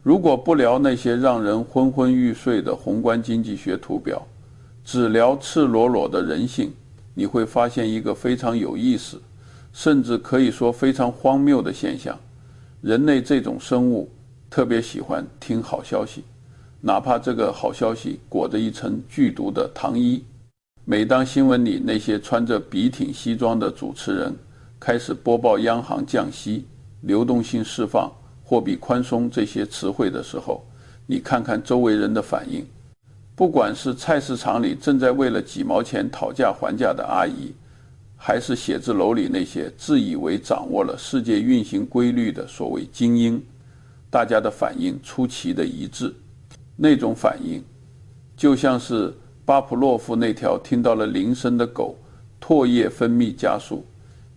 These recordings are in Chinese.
如果不聊那些让人昏昏欲睡的宏观经济学图表，只聊赤裸裸的人性，你会发现一个非常有意思，甚至可以说非常荒谬的现象：人类这种生物特别喜欢听好消息，哪怕这个好消息裹着一层剧毒的糖衣。每当新闻里那些穿着笔挺西装的主持人开始播报央行降息、流动性释放、货币宽松这些词汇的时候，你看看周围人的反应。不管是菜市场里正在为了几毛钱讨价还价的阿姨，还是写字楼里那些自以为掌握了世界运行规律的所谓精英，大家的反应出奇的一致。那种反应就像是巴甫洛夫那条听到了铃声的狗唾液分泌加速，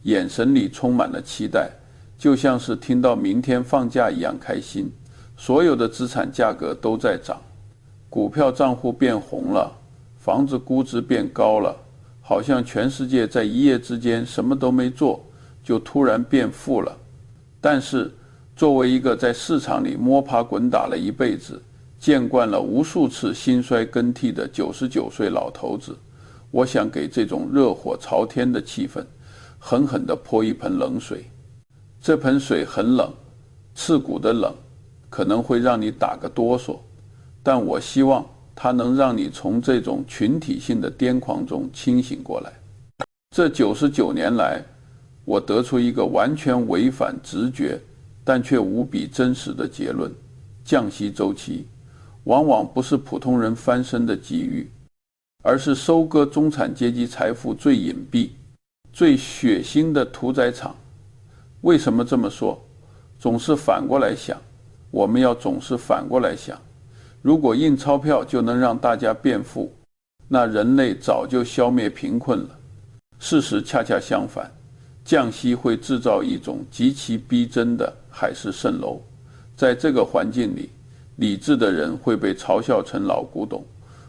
眼神里充满了期待，就像是听到明天放假一样开心。所有的资产价格都在涨，股票账户变红了，房子估值变高了，好像全世界在一夜之间什么都没做就突然变富了。但是作为一个在市场里摸爬滚打了一辈子，见惯了无数次兴衰更替的99岁老头子，我想给这种热火朝天的气氛狠狠地泼一盆冷水。这盆水很冷，刺骨的冷，可能会让你打个哆嗦，但我希望它能让你从这种群体性的癫狂中清醒过来。这99年来，我得出一个完全违反直觉但却无比真实的结论：降息周期往往不是普通人翻身的机遇，而是收割中产阶级财富最隐蔽、最血腥的屠宰场。为什么这么说？总是反过来想，我们要总是反过来想。如果印钞票就能让大家变富，那人类早就消灭贫困了。事实恰恰相反，降息会制造一种极其逼真的海市蜃楼。在这个环境里，理智的人会被嘲笑成老古董，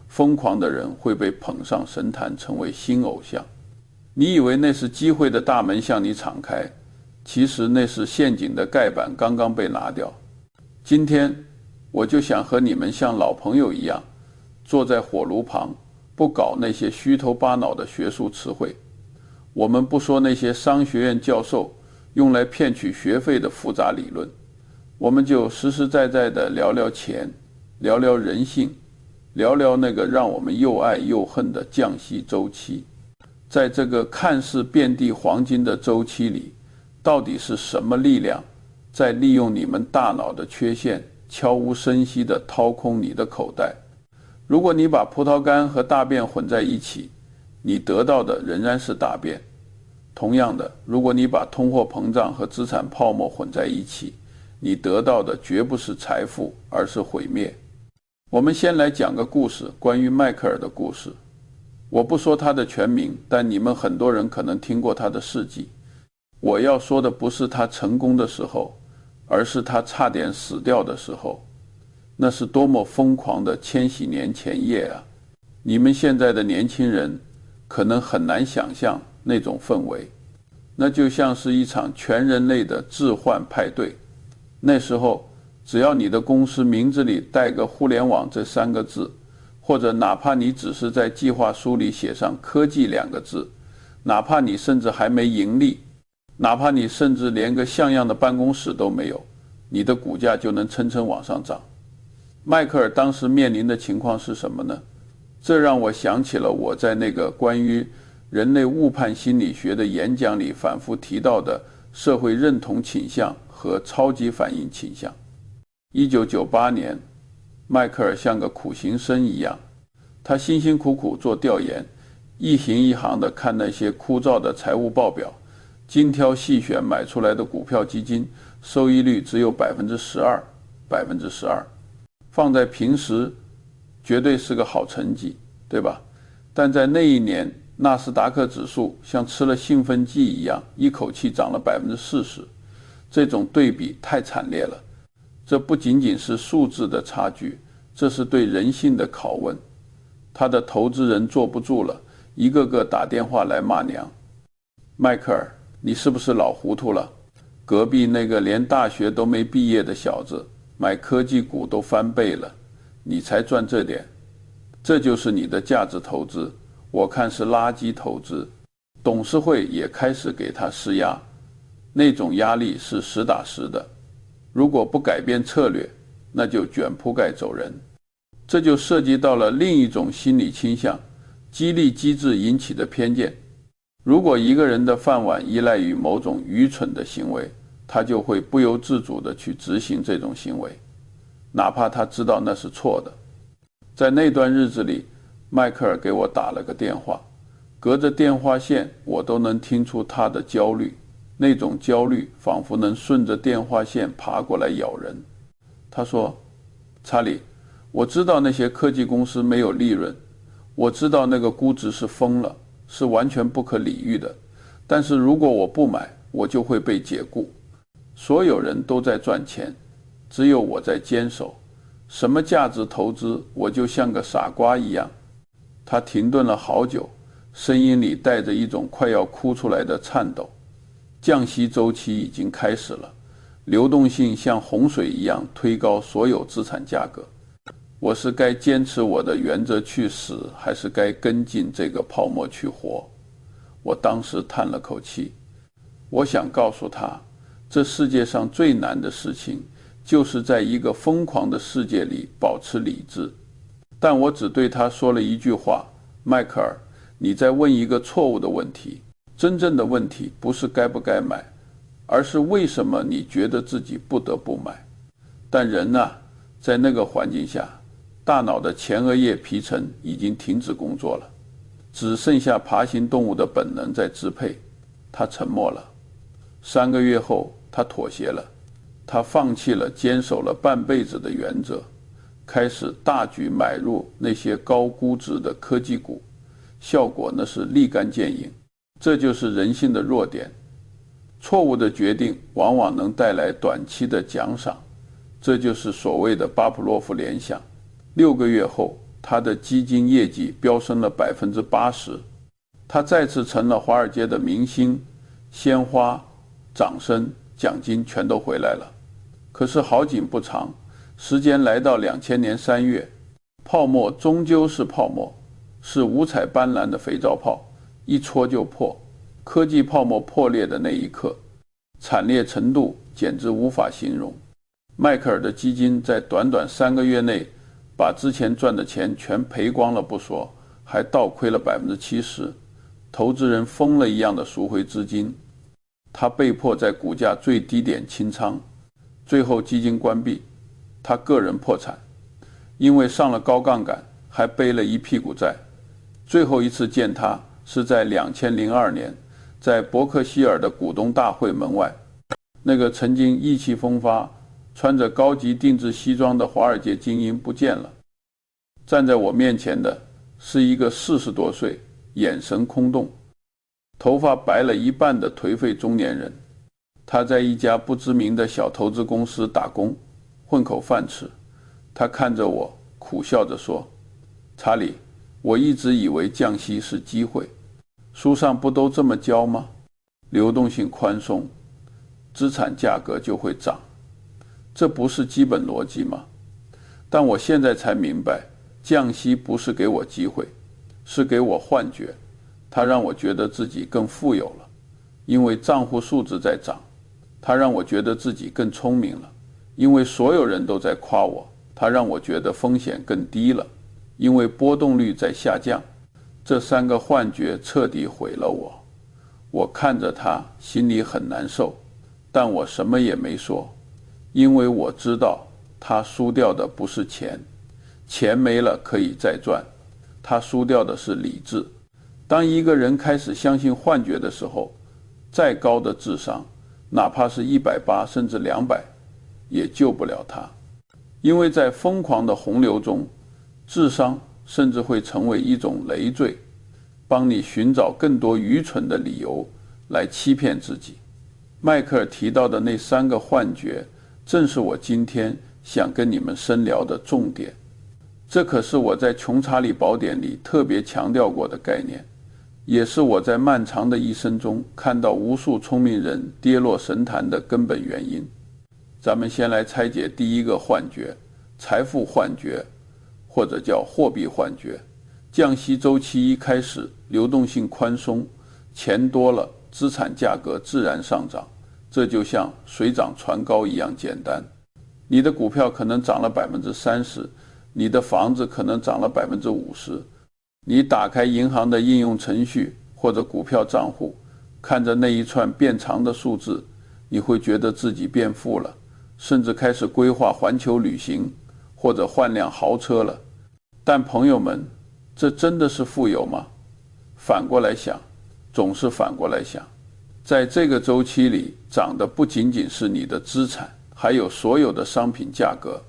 疯狂的人会被捧上神坛成为新偶像。你以为那是机会的大门向你敞开，其实那是陷阱的盖板刚刚被拿掉。今天我就想和你们像老朋友一样，坐在火炉旁，不搞那些虚头巴脑的学术词汇。我们不说那些商学院教授用来骗取学费的复杂理论，我们就实实在在地聊聊钱，聊聊人性，聊聊那个让我们又爱又恨的降息周期。在这个看似遍地黄金的周期里，到底是什么力量在利用你们大脑的缺陷，悄无声息地掏空你的口袋？如果你把葡萄干和大便混在一起，你得到的仍然是大便。同样的，如果你把通货膨胀和资产泡沫混在一起，你得到的绝不是财富，而是毁灭。我们先来讲个故事，关于迈克尔的故事。我不说他的全名，但你们很多人可能听过他的事迹。我要说的不是他成功的时候，而是他差点死掉的时候。那是多么疯狂的千禧年前夜啊！你们现在的年轻人可能很难想象那种氛围，那就像是一场全人类的置换派对。那时候只要你的公司名字里带个互联网这3个字，或者哪怕你只是在计划书里写上科技2个字，哪怕你甚至还没盈利，哪怕你甚至连个像样的办公室都没有，你的股价就能蹭蹭往上涨。迈克尔当时面临的情况是什么呢？这让我想起了我在那个关于人类误判心理学的演讲里反复提到的社会认同倾向和超级反应倾向。1998年，迈克尔像个苦行僧一样，他辛辛苦苦做调研，一行一行地看那些枯燥的财务报表，精挑细选买出来的股票基金收益率只有12%，放在平时绝对是个好成绩，对吧？但在那一年，纳斯达克指数像吃了兴奋剂一样，一口气涨了40%，这种对比太惨烈了。这不仅仅是数字的差距，这是对人性的拷问。他的投资人坐不住了，一个个打电话来骂娘。迈克尔，你是不是老糊涂了？隔壁那个连大学都没毕业的小子，买科技股都翻倍了，你才赚这点，这就是你的价值投资，我看是垃圾投资。董事会也开始给他施压，那种压力是实打实的，如果不改变策略，那就卷铺盖走人。这就涉及到了另一种心理倾向，激励机制引起的偏见。如果一个人的饭碗依赖于某种愚蠢的行为，他就会不由自主地去执行这种行为，哪怕他知道那是错的。在那段日子里，迈克尔给我打了个电话，隔着电话线我都能听出他的焦虑，那种焦虑仿佛能顺着电话线爬过来咬人。他说，查理，我知道那些科技公司没有利润，我知道那个估值是疯了，是完全不可理喻的，但是如果我不买，我就会被解雇。所有人都在赚钱，只有我在坚守。什么价值投资，我就像个傻瓜一样。他停顿了好久，声音里带着一种快要哭出来的颤抖。降息周期已经开始了，流动性像洪水一样推高所有资产价格。我是该坚持我的原则去死，还是该跟进这个泡沫去活？我当时叹了口气。我想告诉他，这世界上最难的事情就是在一个疯狂的世界里保持理智。但我只对他说了一句话，迈克尔，你在问一个错误的问题。真正的问题不是该不该买，而是为什么你觉得自己不得不买。但人啊，在那个环境下，大脑的前额叶皮层已经停止工作了，只剩下爬行动物的本能在支配。他沉默了。3个月后，他妥协了，他放弃了坚守了半辈子的原则，开始大举买入那些高估值的科技股，效果那是立竿见影。这就是人性的弱点，错误的决定往往能带来短期的奖赏，这就是所谓的巴甫洛夫联想。6个月后，他的基金业绩飙升了80%，他再次成了华尔街的明星，鲜花、掌声、奖金全都回来了。可是好景不长，时间来到2000年3月，泡沫终究是泡沫，是五彩斑斓的肥皂泡，一戳就破。科技泡沫破裂的那一刻，惨烈程度简直无法形容。迈克尔的基金在短短3个月内，把之前赚的钱全赔光了不说，还倒亏了70%。投资人疯了一样的赎回资金，他被迫在股价最低点清仓，最后基金关闭，他个人破产，因为上了高杠杆，还背了一屁股债。最后一次见他是在2002年，在伯克希尔的股东大会门外，那个曾经意气风发、穿着高级定制西装的华尔街精英不见了。站在我面前的是一个40多岁、眼神空洞、头发白了一半的颓废中年人。他在一家不知名的小投资公司打工，混口饭吃。他看着我，苦笑着说，查理，我一直以为降息是机会，书上不都这么教吗？流动性宽松，资产价格就会涨，这不是基本逻辑吗？但我现在才明白，降息不是给我机会，是给我幻觉。它让我觉得自己更富有了，因为账户数字在涨；它让我觉得自己更聪明了，因为所有人都在夸我；它让我觉得风险更低了，因为波动率在下降。这3个幻觉彻底毁了我。我看着他，心里很难受，但我什么也没说，因为我知道他输掉的不是钱，钱没了可以再赚，他输掉的是理智。当一个人开始相信幻觉的时候，再高的智商，哪怕是180甚至200，也救不了他。因为在疯狂的洪流中，智商甚至会成为一种累赘，帮你寻找更多愚蠢的理由来欺骗自己。迈克尔提到的那3个幻觉，正是我今天想跟你们深聊的重点。这可是我在《穷查理宝典》里特别强调过的概念，也是我在漫长的一生中看到无数聪明人跌落神坛的根本原因。咱们先来拆解第一个幻觉，财富幻觉，或者叫货币幻觉。降息周期一开始，流动性宽松，钱多了，资产价格自然上涨，这就像水涨船高一样简单。你的股票可能涨了30%，你的房子可能涨了50%。你打开银行的应用程序或者股票账户，看着那一串变长的数字，你会觉得自己变富了，甚至开始规划环球旅行或者换辆豪车了。但朋友们，这真的是富有吗？反过来想，总是反过来想。在这个周期里，涨的不仅仅是你的资产，还有所有的商品价格。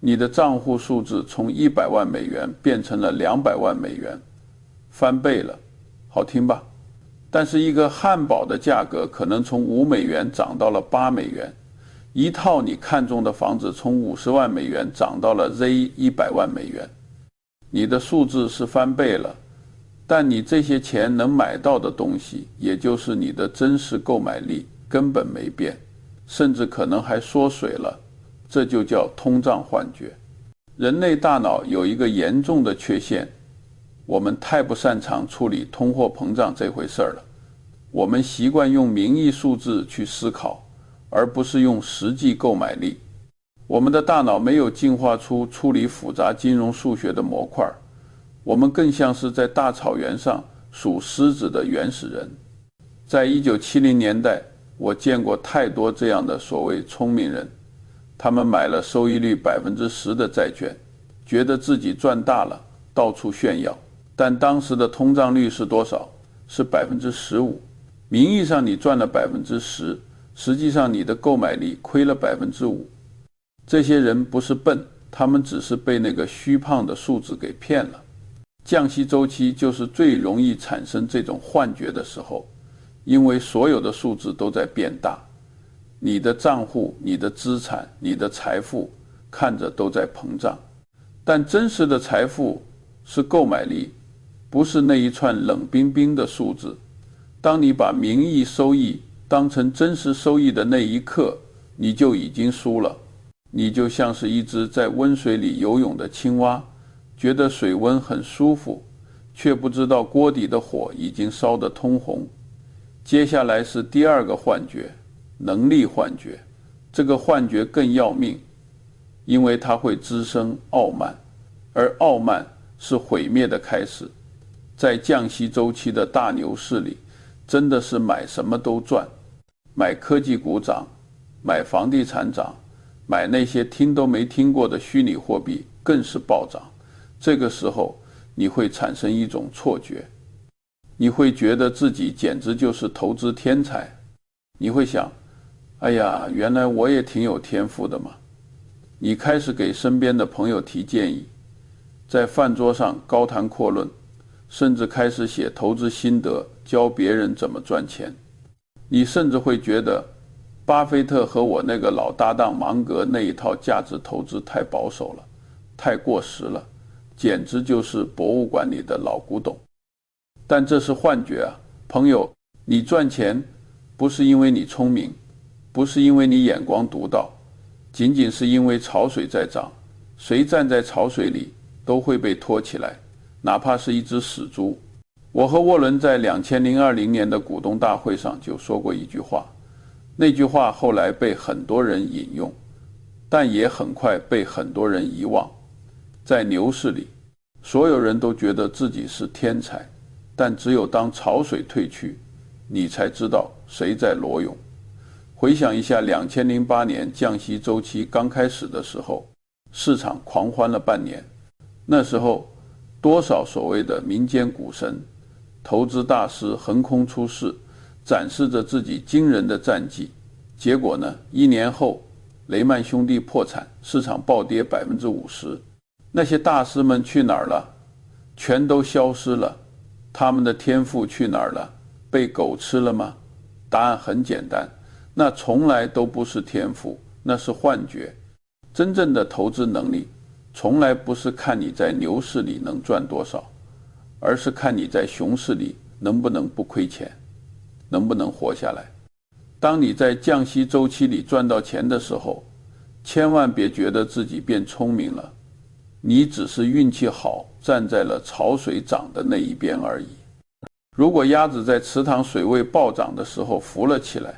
你的账户数字从100万美元变成了200万美元，翻倍了，好听吧？但是一个汉堡的价格可能从5美元涨到了8美元，一套你看中的房子从50万美元涨到了 100万美元。你的数字是翻倍了，但你这些钱能买到的东西，也就是你的真实购买力根本没变，甚至可能还缩水了。这就叫通胀幻觉。人类大脑有一个严重的缺陷，我们太不擅长处理通货膨胀这回事了。我们习惯用名义数字去思考，而不是用实际购买力。我们的大脑没有进化出处理复杂金融数学的模块，我们更像是在大草原上数狮子的原始人。在1970年代，我见过太多这样的所谓聪明人，他们买了收益率10%的债券，觉得自己赚大了，到处炫耀。但当时的通胀率是多少？是15%。名义上你赚了10%，实际上你的购买力亏了5%。这些人不是笨，他们只是被那个虚胖的数字给骗了。降息周期就是最容易产生这种幻觉的时候，因为所有的数字都在变大，你的账户、你的资产、你的财富看着都在膨胀。但真实的财富是购买力，不是那一串冷冰冰的数字。当你把名义收益当成真实收益的那一刻，你就已经输了。你就像是一只在温水里游泳的青蛙，觉得水温很舒服，却不知道锅底的火已经烧得通红。接下来是第二个幻觉，能力幻觉。这个幻觉更要命，因为它会滋生傲慢，而傲慢是毁灭的开始。在降息周期的大牛市里，真的是买什么都赚，买科技股涨，买房地产涨，买那些听都没听过的虚拟货币更是暴涨。这个时候你会产生一种错觉，你会觉得自己简直就是投资天才。你会想，哎呀，原来我也挺有天赋的嘛。你开始给身边的朋友提建议，在饭桌上高谈阔论，甚至开始写投资心得，教别人怎么赚钱。你甚至会觉得巴菲特和我那个老搭档芒格那一套价值投资太保守了，太过时了，简直就是博物馆里的老古董。但这是幻觉啊，朋友，你赚钱不是因为你聪明，不是因为你眼光独到，仅仅是因为潮水在涨。谁站在潮水里都会被拖起来，哪怕是一只死猪。我和沃伦在2020年的股东大会上就说过一句话，那句话后来被很多人引用，但也很快被很多人遗忘。在牛市里，所有人都觉得自己是天才，但只有当潮水退去，你才知道谁在裸泳。回想一下2008年降息周期刚开始的时候，市场狂欢了半年。那时候多少所谓的民间股神、投资大师横空出世，展示着自己惊人的战绩。结果呢，1年后雷曼兄弟破产，市场暴跌50%。那些大师们去哪儿了？全都消失了。他们的天赋去哪儿了？被狗吃了吗？答案很简单，那从来都不是天赋，那是幻觉。真正的投资能力从来不是看你在牛市里能赚多少，而是看你在熊市里能不能不亏钱，能不能活下来。当你在降息周期里赚到钱的时候，千万别觉得自己变聪明了，你只是运气好，站在了潮水涨的那一边而已。如果鸭子在池塘水位暴涨的时候浮了起来，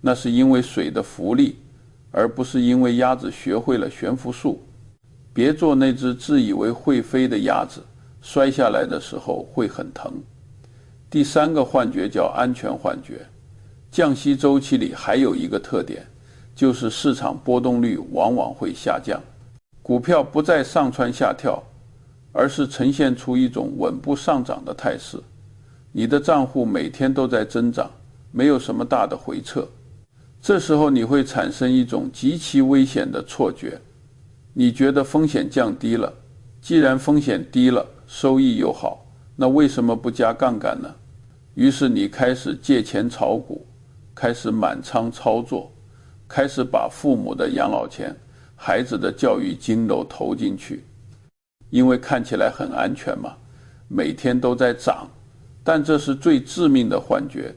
那是因为水的浮力，而不是因为鸭子学会了悬浮术。别做那只自以为会飞的鸭子，摔下来的时候会很疼。第三个幻觉叫安全幻觉。降息周期里还有一个特点，就是市场波动率往往会下降，股票不再上蹿下跳，而是呈现出一种稳步上涨的态势。你的账户每天都在增长，没有什么大的回撤。这时候你会产生一种极其危险的错觉，你觉得风险降低了，既然风险低了，收益又好，那为什么不加杠杆呢？于是你开始借钱炒股，开始满仓操作，开始把父母的养老钱、孩子的教育金都投进去，因为看起来很安全嘛，每天都在涨。但这是最致命的幻觉，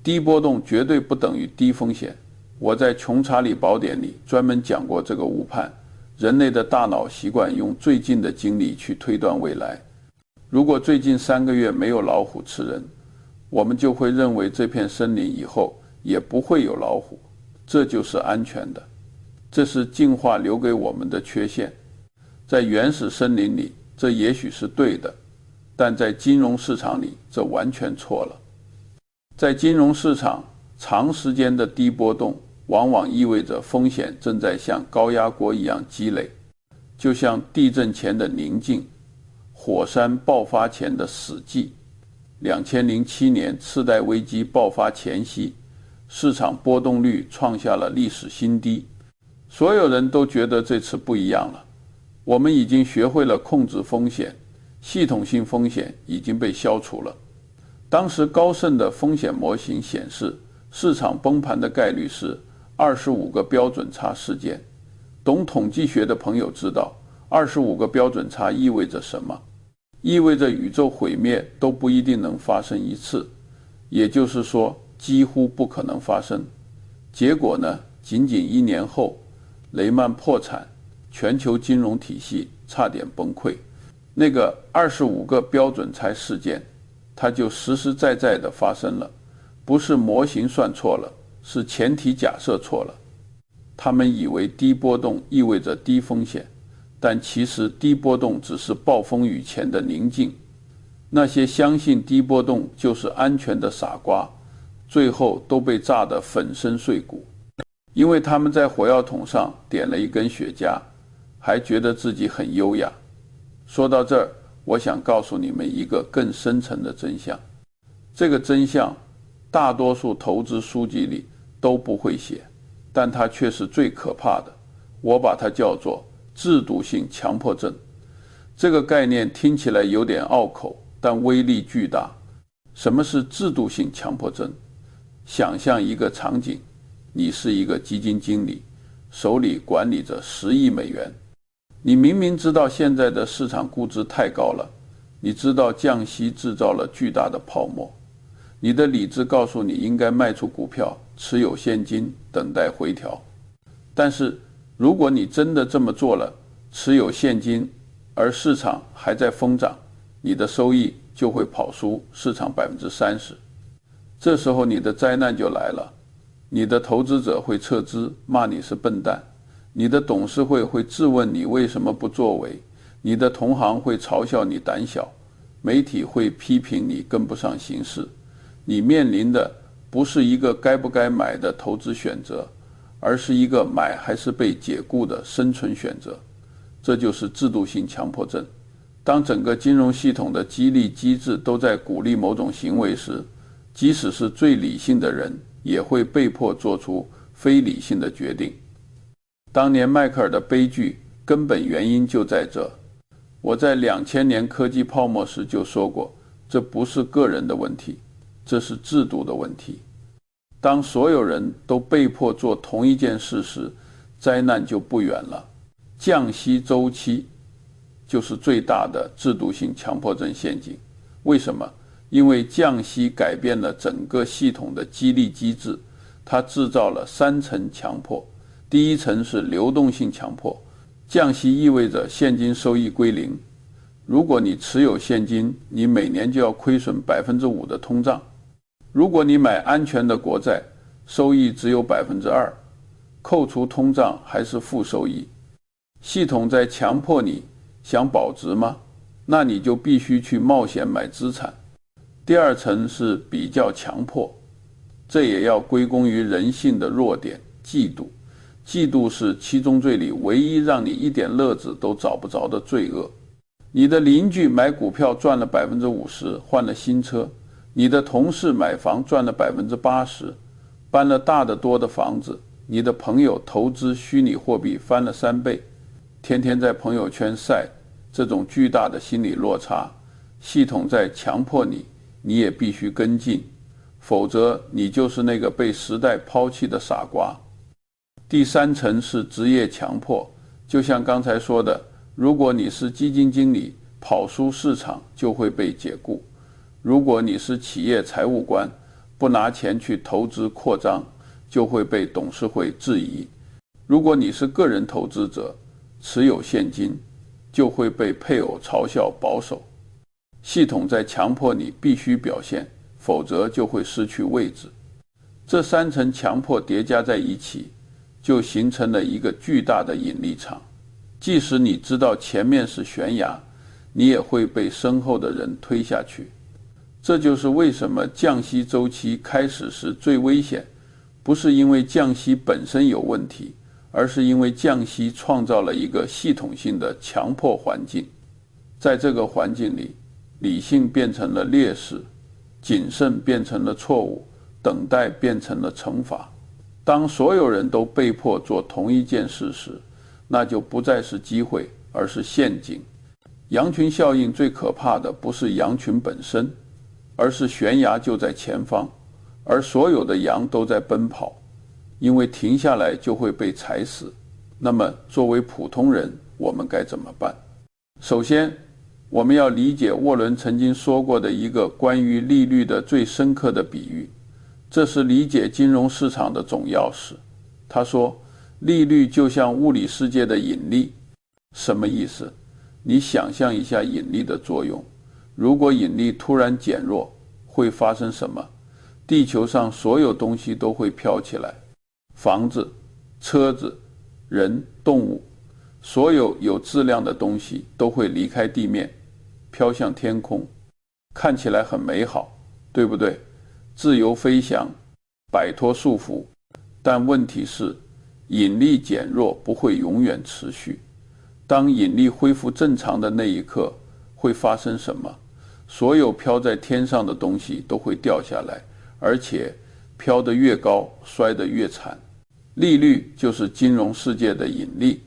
低波动绝对不等于低风险。我在《穷查理宝典》里专门讲过这个误判。人类的大脑习惯用最近的经历去推断未来。如果最近3个月没有老虎吃人，我们就会认为这片森林以后也不会有老虎，这就是安全的。这是进化留给我们的缺陷。在原始森林里，这也许是对的，但在金融市场里，这完全错了。在金融市场，长时间的低波动往往意味着风险正在像高压锅一样积累，就像地震前的宁静，火山爆发前的死寂。2007年次贷危机爆发前夕，市场波动率创下了历史新低。所有人都觉得这次不一样了，我们已经学会了控制风险，系统性风险已经被消除了。当时高盛的风险模型显示，市场崩盘的概率是25个标准差事件。懂统计学的朋友知道25个标准差意味着什么？意味着宇宙毁灭都不一定能发生一次，也就是说几乎不可能发生。结果呢，仅仅1年后，雷曼破产，全球金融体系差点崩溃。那个25个标准差事件，它就实实在在地发生了，不是模型算错了，是前提假设错了。他们以为低波动意味着低风险，但其实低波动只是暴风雨前的宁静。那些相信低波动就是安全的傻瓜，最后都被炸得粉身碎骨，因为他们在火药桶上点了一根雪茄，还觉得自己很优雅。说到这儿，我想告诉你们一个更深层的真相。这个真相，大多数投资书籍里都不会写，但它却是最可怕的。我把它叫做制度性强迫症。这个概念听起来有点拗口，但威力巨大。什么是制度性强迫症？想象一个场景，你是一个基金经理，手里管理着10亿美元。你明明知道现在的市场估值太高了，你知道降息制造了巨大的泡沫，你的理智告诉你应该卖出股票，持有现金，等待回调。但是如果你真的这么做了，持有现金，而市场还在疯涨，你的收益就会跑输市场30%。这时候你的灾难就来了，你的投资者会撤资，骂你是笨蛋，你的董事会会质问你为什么不作为，你的同行会嘲笑你胆小，媒体会批评你跟不上形势。你面临的不是一个该不该买的投资选择，而是一个买还是被解雇的生存选择。这就是制度性强迫症。当整个金融系统的激励机制都在鼓励某种行为时，即使是最理性的人也会被迫做出非理性的决定。当年迈克尔的悲剧根本原因就在这。我在2000年科技泡沫时就说过，这不是个人的问题，这是制度的问题。当所有人都被迫做同一件事时，灾难就不远了。降息周期就是最大的制度性强迫症陷阱。为什么？因为降息改变了整个系统的激励机制，它制造了3层强迫。第一层是流动性强迫，降息意味着现金收益归零。如果你持有现金，你每年就要亏损 5% 的通胀。如果你买安全的国债，收益只有 2%， 扣除通胀还是负收益。系统在强迫你想保值吗？那你就必须去冒险买资产。第二层是比较强迫，这也要归功于人性的弱点——嫉妒。嫉妒是七宗罪里唯一让你一点乐子都找不着的罪恶。你的邻居买股票赚了 50%， 换了新车；你的同事买房赚了 80%， 搬了大得多的房子；你的朋友投资虚拟货币翻了3倍，天天在朋友圈晒这种巨大的心理落差。系统在强迫你，你也必须跟进，否则你就是那个被时代抛弃的傻瓜。第三层是职业强迫，就像刚才说的，如果你是基金经理，跑输市场就会被解雇；如果你是企业财务官，不拿钱去投资扩张，就会被董事会质疑；如果你是个人投资者，持有现金，就会被配偶嘲笑保守。系统在强迫你必须表现，否则就会失去位置。这3层强迫叠加在一起，就形成了一个巨大的引力场。即使你知道前面是悬崖，你也会被身后的人推下去。这就是为什么降息周期开始时最危险，不是因为降息本身有问题，而是因为降息创造了一个系统性的强迫环境。在这个环境里，理性变成了劣势，谨慎变成了错误，等待变成了惩罚。当所有人都被迫做同一件事时，那就不再是机会，而是陷阱。羊群效应最可怕的不是羊群本身，而是悬崖就在前方，而所有的羊都在奔跑，因为停下来就会被踩死。那么作为普通人，我们该怎么办？首先，我们要理解沃伦曾经说过的一个关于利率的最深刻的比喻，这是理解金融市场的总钥匙。他说，利率就像物理世界的引力。什么意思？你想象一下引力的作用。如果引力突然减弱，会发生什么？地球上所有东西都会飘起来，房子、车子、人、动物，所有有质量的东西都会离开地面，飘向天空。看起来很美好，对不对？自由飞翔，摆脱束缚。但问题是，引力减弱不会永远持续。当引力恢复正常的那一刻，会发生什么？所有飘在天上的东西都会掉下来，而且飘得越高，摔得越惨。利率就是金融世界的引力。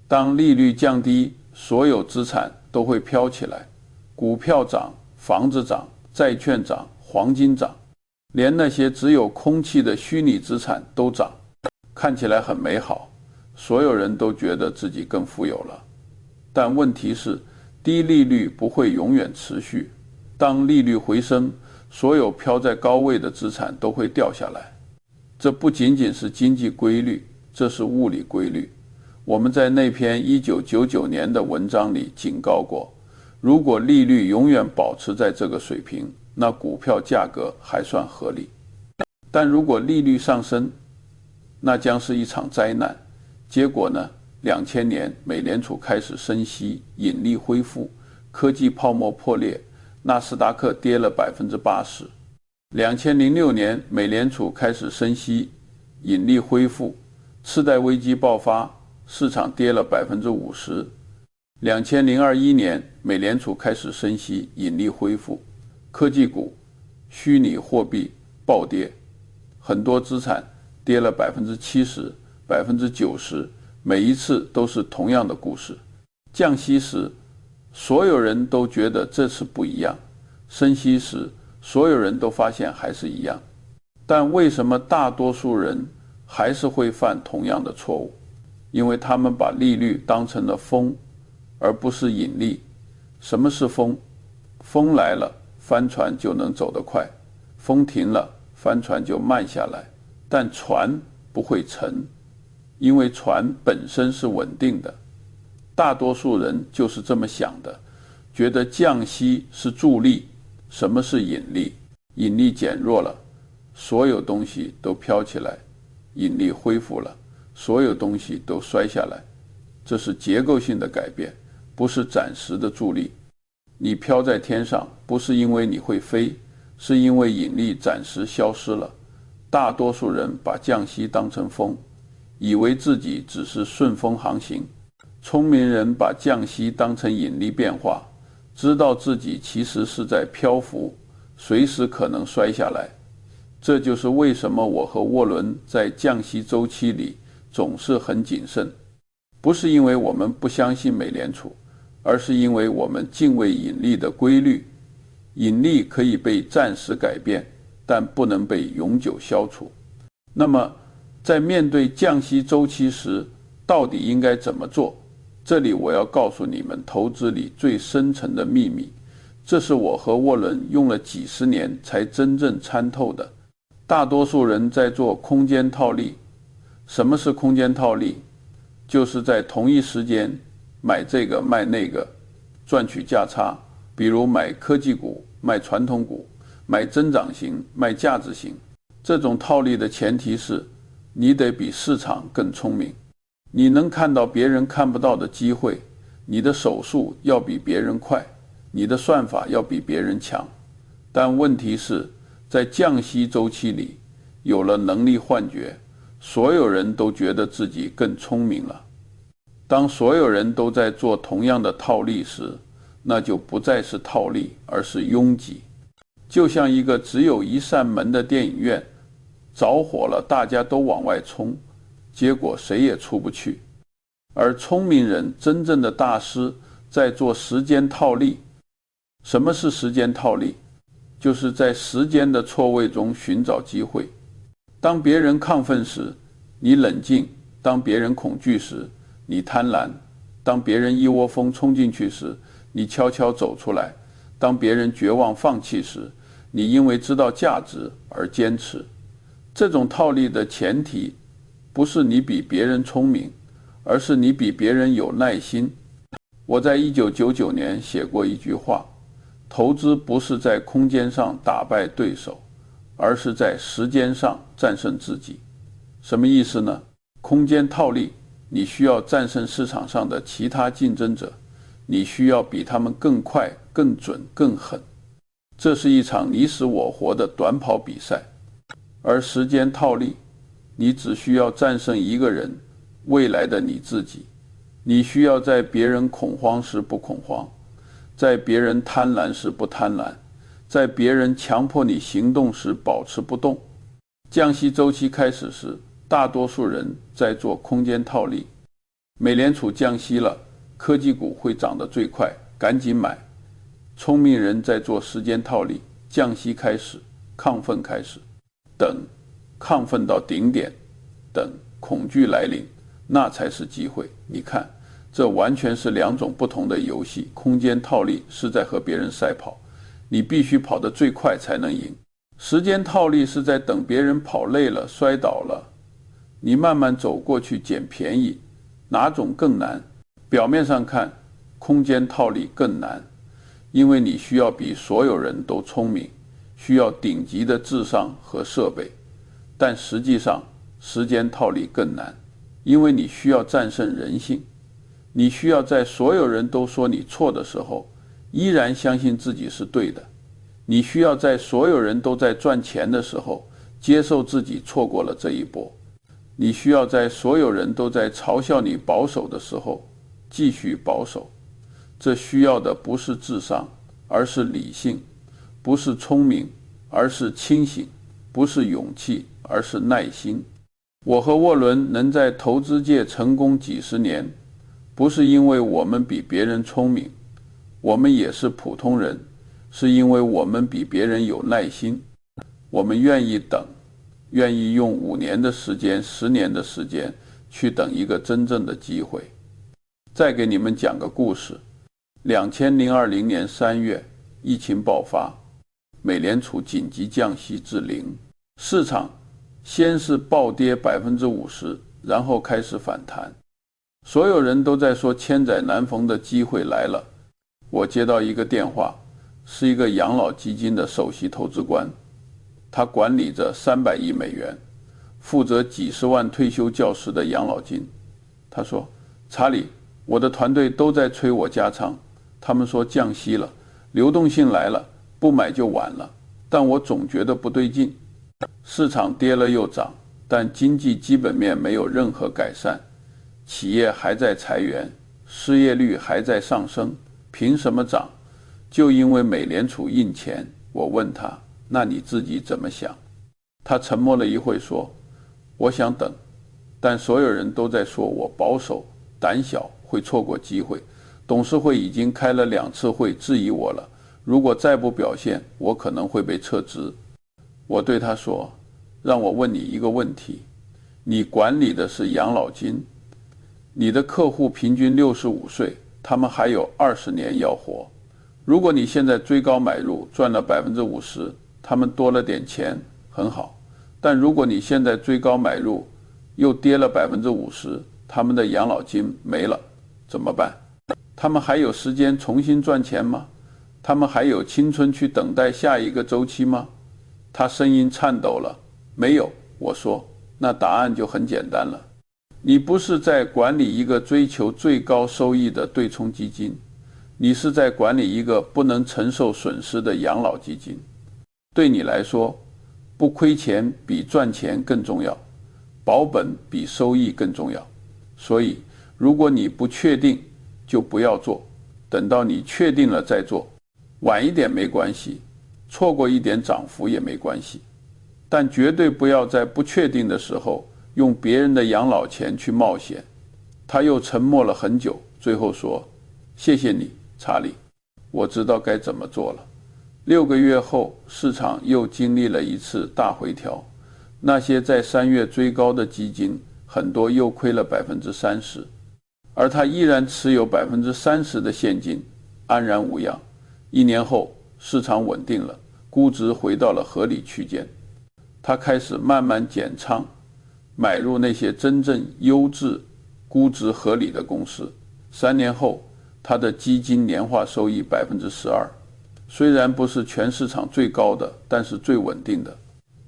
当利率降低，所有资产都会飘起来，股票涨，房子涨，债券涨，黄金涨，连那些只有空气的虚拟资产都涨。看起来很美好，所有人都觉得自己更富有了。但问题是，低利率不会永远持续。当利率回升，所有飘在高位的资产都会掉下来。这不仅仅是经济规律，这是物理规律。我们在那篇1999年的文章里警告过，如果利率永远保持在这个水平，那股票价格还算合理。但如果利率上升，那将是一场灾难。结果呢？2000年美联储开始升息，引力恢复，科技泡沫破裂，纳斯达克跌了 80%。2006年美联储开始升息，引力恢复，次贷危机爆发，市场跌了 50%。2021年美联储开始升息，引力恢复，科技股、虚拟货币暴跌，很多资产跌了 70%、90%，每一次都是同样的故事。降息时，所有人都觉得这次不一样；升息时，所有人都发现还是一样。但为什么大多数人还是会犯同样的错误？因为他们把利率当成了风，而不是引力。什么是风？风来了，帆船就能走得快；风停了，帆船就慢下来。但船不会沉。因为船本身是稳定的。大多数人就是这么想的，觉得降息是助力。什么是引力？引力减弱了，所有东西都飘起来；引力恢复了，所有东西都摔下来。这是结构性的改变，不是暂时的助力。你飘在天上，不是因为你会飞，是因为引力暂时消失了。大多数人把降息当成风，以为自己只是顺风航行。聪明人把降息当成引力变化，知道自己其实是在漂浮，随时可能摔下来。这就是为什么我和沃伦在降息周期里总是很谨慎，不是因为我们不相信美联储，而是因为我们敬畏引力的规律。引力可以被暂时改变，但不能被永久消除。那么在面对降息周期时，到底应该怎么做？这里我要告诉你们投资里最深层的秘密，这是我和沃伦用了几十年才真正参透的。大多数人在做空间套利。什么是空间套利？就是在同一时间买这个卖那个，赚取价差。比如买科技股，卖传统股，买增长型，卖价值型。这种套利的前提是，你得比市场更聪明。你能看到别人看不到的机会，你的手速要比别人快，你的算法要比别人强。但问题是，在降息周期里，有了能力幻觉，所有人都觉得自己更聪明了。当所有人都在做同样的套利时，那就不再是套利，而是拥挤。就像一个只有一扇门的电影院，着火了，大家都往外冲，结果谁也出不去。而聪明人真正的大师在做时间套利。什么是时间套利？就是在时间的错位中寻找机会。当别人亢奋时，你冷静；当别人恐惧时，你贪婪；当别人一窝蜂冲进去时，你悄悄走出来；当别人绝望放弃时，你因为知道价值而坚持。这种套利的前提不是你比别人聪明，而是你比别人有耐心。我在1999年写过一句话，投资不是在空间上打败对手，而是在时间上战胜自己。什么意思呢？空间套利，你需要战胜市场上的其他竞争者，你需要比他们更快、更准、更狠。这是一场你死我活的短跑比赛。而时间套利，你只需要战胜一个人，未来的你自己。你需要在别人恐慌时不恐慌，在别人贪婪时不贪婪，在别人强迫你行动时保持不动。降息周期开始时，大多数人在做空间套利。美联储降息了，科技股会涨得最快，赶紧买。聪明人在做时间套利，降息开始，亢奋开始，等亢奋到顶点，等恐惧来临，那才是机会。你看，这完全是两种不同的游戏。空间套利是在和别人赛跑，你必须跑得最快才能赢。时间套利是在等别人跑累了、摔倒了，你慢慢走过去捡便宜。哪种更难？表面上看，空间套利更难，因为你需要比所有人都聪明，需要顶级的智商和设备。但实际上，时间套利更难，因为你需要战胜人性。你需要在所有人都说你错的时候，依然相信自己是对的。你需要在所有人都在赚钱的时候，接受自己错过了这一波。你需要在所有人都在嘲笑你保守的时候，继续保守。这需要的不是智商，而是理性；不是聪明，而是清醒；不是勇气，而是耐心。我和沃伦能在投资界成功几十年，不是因为我们比别人聪明，我们也是普通人，是因为我们比别人有耐心。我们愿意等，愿意用5年的时间、10年的时间去等一个真正的机会。再给你们讲个故事。2020年3月，疫情爆发，美联储紧急降息至0%，市场先是暴跌50%，然后开始反弹。所有人都在说千载难逢的机会来了。我接到一个电话，是一个养老基金的首席投资官，他管理着300亿美元，负责几十万退休教师的养老金。他说：查理，我的团队都在催我加仓，他们说降息了，流动性来了，不买就晚了，但我总觉得不对劲。市场跌了又涨，但经济基本面没有任何改善，企业还在裁员，失业率还在上升，凭什么涨？就因为美联储印钱。我问他，那你自己怎么想？他沉默了一会说，我想等，但所有人都在说我保守、胆小，会错过机会。董事会已经开了2次会质疑我了，如果再不表现，我可能会被撤职。我对他说，让我问你一个问题，你管理的是养老金，你的客户平均65岁，他们还有20年要活。如果你现在追高买入，赚了50%，他们多了点钱，很好。但如果你现在追高买入，又跌了50%，他们的养老金没了，怎么办？他们还有时间重新赚钱吗？他们还有青春去等待下一个周期吗？他声音颤抖了，没有。我说，那答案就很简单了，你不是在管理一个追求最高收益的对冲基金，你是在管理一个不能承受损失的养老基金。对你来说，不亏钱比赚钱更重要，保本比收益更重要。所以如果你不确定，就不要做，等到你确定了再做，晚一点没关系，错过一点涨幅也没关系，但绝对不要在不确定的时候用别人的养老钱去冒险。他又沉默了很久，最后说，谢谢你，查理，我知道该怎么做了。6个月后，市场又经历了一次大回调，那些在3月追高的基金很多又亏了30%，而他依然持有30%的现金，安然无恙。1年后，市场稳定了，估值回到了合理区间，他开始慢慢减仓，买入那些真正优质、估值合理的公司。3年后，他的基金年化收益12%，虽然不是全市场最高的，但是最稳定的。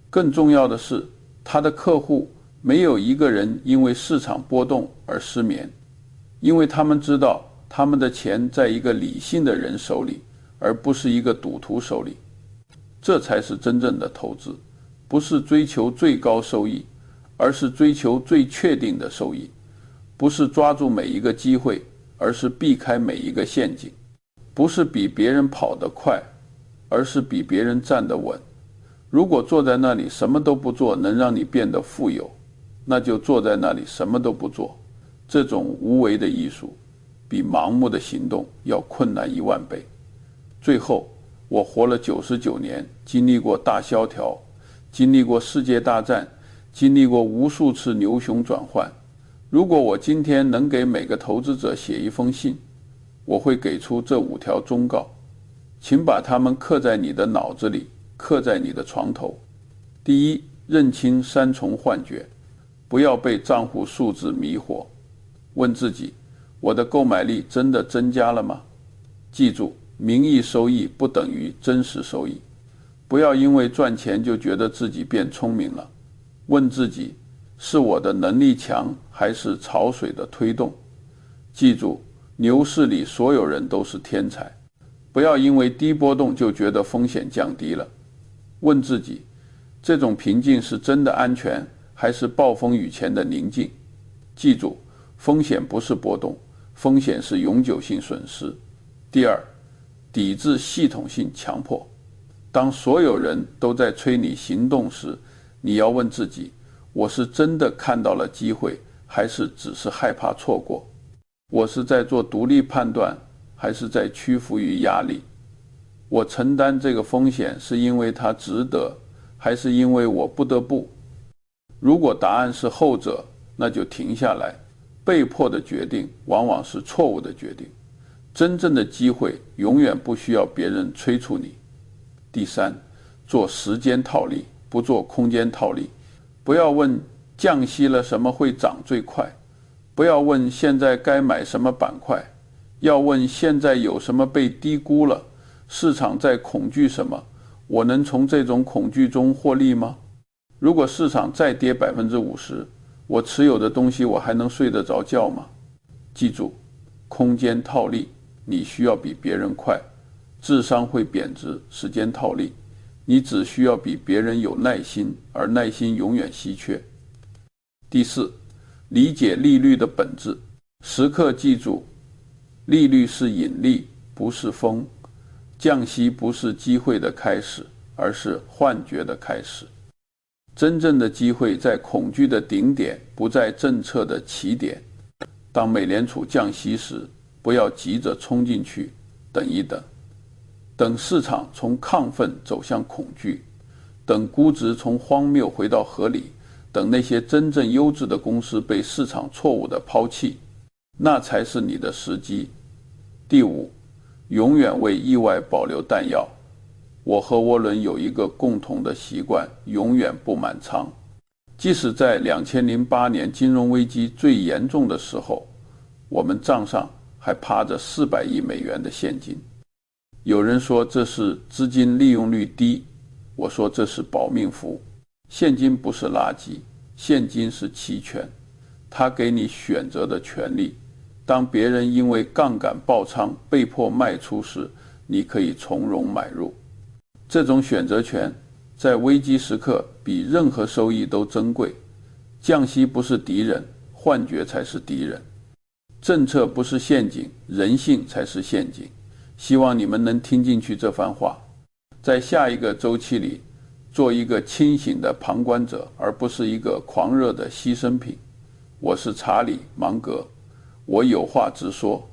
更重要的是，他的客户没有一个人因为市场波动而失眠，因为他们知道他们的钱在一个理性的人手里，而不是一个赌徒手里。这才是真正的投资，不是追求最高收益，而是追求最确定的收益。不是抓住每一个机会，而是避开每一个陷阱。不是比别人跑得快，而是比别人站得稳。如果坐在那里什么都不做能让你变得富有，那就坐在那里什么都不做。这种无为的艺术，比盲目的行动要困难1万倍。最后，我活了99年，经历过大萧条，经历过世界大战，经历过无数次牛熊转换。如果我今天能给每个投资者写一封信，我会给出这5条忠告，请把它们刻在你的脑子里，刻在你的床头。第一，认清3重幻觉，不要被账户数字迷惑。问自己，我的购买力真的增加了吗？记住，名义收益不等于真实收益。不要因为赚钱就觉得自己变聪明了。问自己，是我的能力强，还是潮水的推动？记住，牛市里所有人都是天才。不要因为低波动就觉得风险降低了。问自己，这种平静是真的安全，还是暴风雨前的宁静？记住，风险不是波动，风险是永久性损失。第二，抵制系统性强迫。当所有人都在催你行动时，你要问自己，我是真的看到了机会，还是只是害怕错过？我是在做独立判断，还是在屈服于压力？我承担这个风险是因为它值得，还是因为我不得不？如果答案是后者，那就停下来。被迫的决定往往是错误的决定。真正的机会永远不需要别人催促你。第三，做时间套利，不做空间套利。不要问降息了什么会涨最快？不要问现在该买什么板块，要问现在有什么被低估了，市场在恐惧什么？我能从这种恐惧中获利吗？如果市场再跌50%，我持有的东西我还能睡得着觉吗？记住，空间套利，你需要比别人快，智商会贬值，时间套利，你只需要比别人有耐心，而耐心永远稀缺。第四，理解利率的本质，时刻记住，利率是引力，不是风，降息不是机会的开始，而是幻觉的开始。真正的机会在恐惧的顶点，不在政策的起点。当美联储降息时，不要急着冲进去，等一等，等市场从亢奋走向恐惧，等估值从荒谬回到合理，等那些真正优质的公司被市场错误的抛弃，那才是你的时机。第五，永远为意外保留弹药。我和沃伦有一个共同的习惯，永远不满仓。即使在2008年金融危机最严重的时候，我们账上还趴着400亿美元的现金。有人说这是资金利用率低，我说这是保命符。现金不是垃圾，现金是期权，它给你选择的权利。当别人因为杠杆爆仓被迫卖出时，你可以从容买入。这种选择权在危机时刻比任何收益都珍贵。降息不是敌人，幻觉才是敌人。政策不是陷阱，人性才是陷阱。希望你们能听进去这番话，在下一个周期里做一个清醒的旁观者，而不是一个狂热的牺牲品。我是查理·芒格，我有话直说。